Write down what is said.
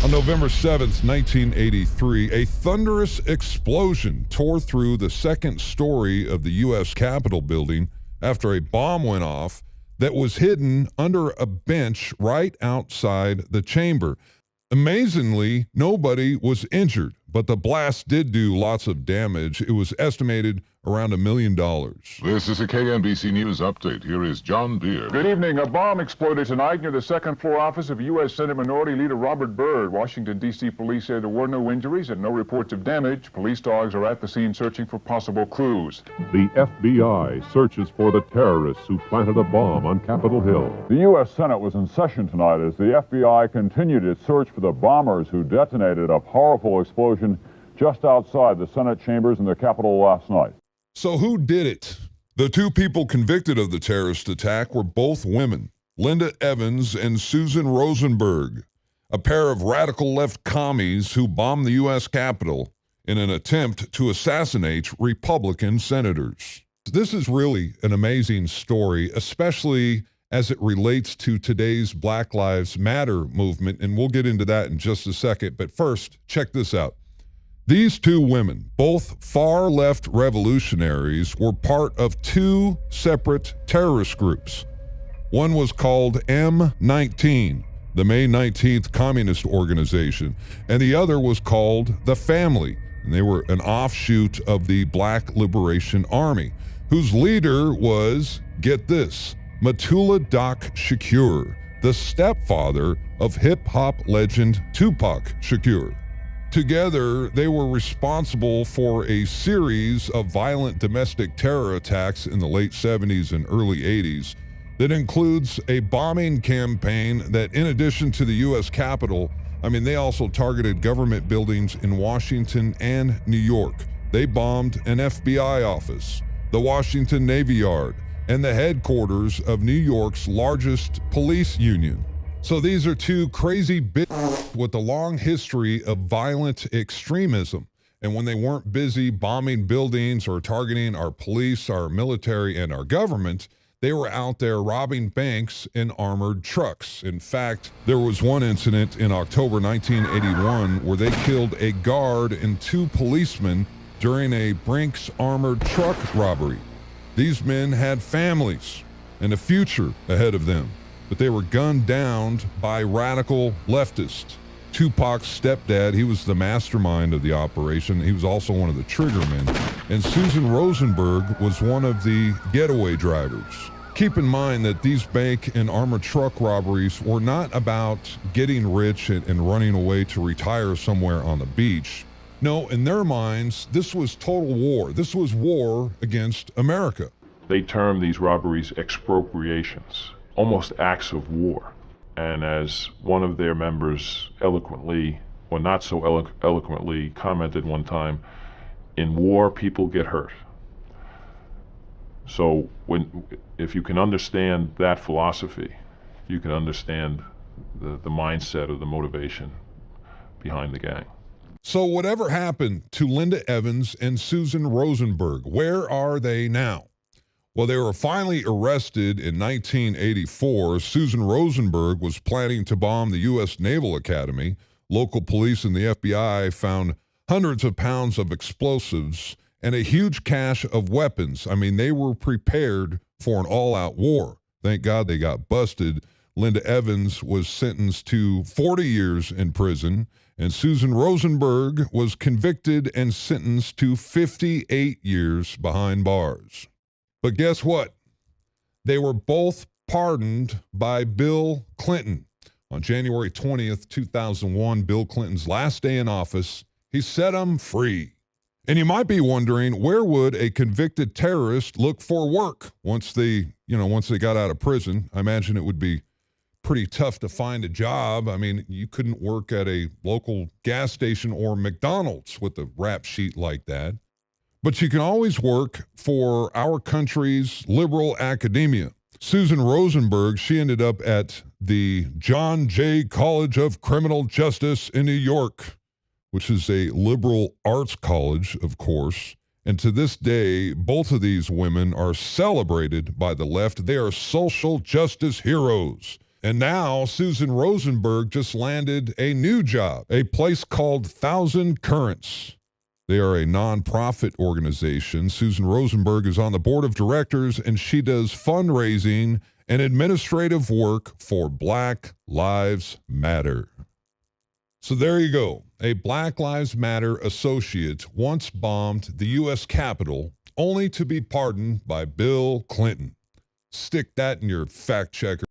On November 7th, 1983, a thunderous explosion tore through the second story of the U.S. Capitol building after a bomb went off that was hidden under a bench right outside the chamber. Amazingly, nobody was injured, but the blast did do lots of damage. It was estimated around $1 million. This is a KNBC News update. Here is John Beer. Good evening. A bomb exploded tonight near the second-floor office of U.S. Senate Minority Leader Robert Byrd. Washington, D.C. police say there were no injuries and no reports of damage. Police dogs are at the scene searching for possible clues. The FBI searches for the terrorists who planted a bomb on Capitol Hill. The U.S. Senate was in session tonight as the FBI continued its search for the bombers who detonated a powerful explosion just outside the Senate chambers in the Capitol last night. So who did it? The two people convicted of the terrorist attack were both women, Linda Evans and Susan Rosenberg, a pair of radical left commies who bombed the U.S. Capitol in an attempt to assassinate Republican senators. This is really an amazing story, especially as it relates to today's Black Lives Matter movement, and we'll get into that in just a second. But first, check this out. These two women, both far-left revolutionaries, were part of two separate terrorist groups. One was called M19, the May 19th Communist Organization, and the other was called The Family, and they were an offshoot of the Black Liberation Army, whose leader was, get this, Mutula Doc Shakur, the stepfather of hip-hop legend Tupac Shakur. Together, they were responsible for a series of violent domestic terror attacks in the late 70s and early 80s that includes a bombing campaign that, in addition to the U.S. Capitol, they also targeted government buildings in Washington and New York. They bombed an FBI office, the Washington Navy Yard, and the headquarters of New York's largest police union. So these are two crazy bitches with a long history of violent extremism. And when they weren't busy bombing buildings or targeting our police, our military, and our government, they were out there robbing banks in armored trucks. In fact, there was one incident in October 1981 where they killed a guard and two policemen during a Brinks armored truck robbery. These men had families and a future ahead of them, but they were gunned down by radical leftists. Tupac's stepdad, he was the mastermind of the operation. He was also one of the triggermen. And Susan Rosenberg was one of the getaway drivers. Keep in mind that these bank and armored truck robberies were not about getting rich and running away to retire somewhere on the beach. No, in their minds, this was total war. This was war against America. They term these robberies expropriations, almost acts of war. And as one of their members eloquently, or not so eloquently, commented one time, in war, people get hurt. So if you can understand that philosophy, you can understand the mindset of the motivation behind the gang. So whatever happened to Linda Evans and Susan Rosenberg? Where are they now? Well, they were finally arrested in 1984. Susan Rosenberg was planning to bomb the U.S. Naval Academy. Local police and the FBI found hundreds of pounds of explosives and a huge cache of weapons. They were prepared for an all-out war. Thank God they got busted. Linda Evans was sentenced to 40 years in prison, and Susan Rosenberg was convicted and sentenced to 58 years behind bars. But guess what? They were both pardoned by Bill Clinton. On January 20th, 2001, Bill Clinton's last day in office, he set them free. And you might be wondering, where would a convicted terrorist look for work once they got out of prison? I imagine it would be pretty tough to find a job. You couldn't work at a local gas station or McDonald's with a rap sheet like that. But you can always work for our country's liberal academia. Susan Rosenberg, she ended up at the John Jay College of Criminal Justice in New York, which is a liberal arts college, of course. And to this day, both of these women are celebrated by the left. They are social justice heroes. And now Susan Rosenberg just landed a new job, a place called Thousand Currents. They are a nonprofit organization. Susan Rosenberg is on the board of directors, and she does fundraising and administrative work for Black Lives Matter. So there you go. A Black Lives Matter associate once bombed the U.S. Capitol, only to be pardoned by Bill Clinton. Stick that in your fact checker.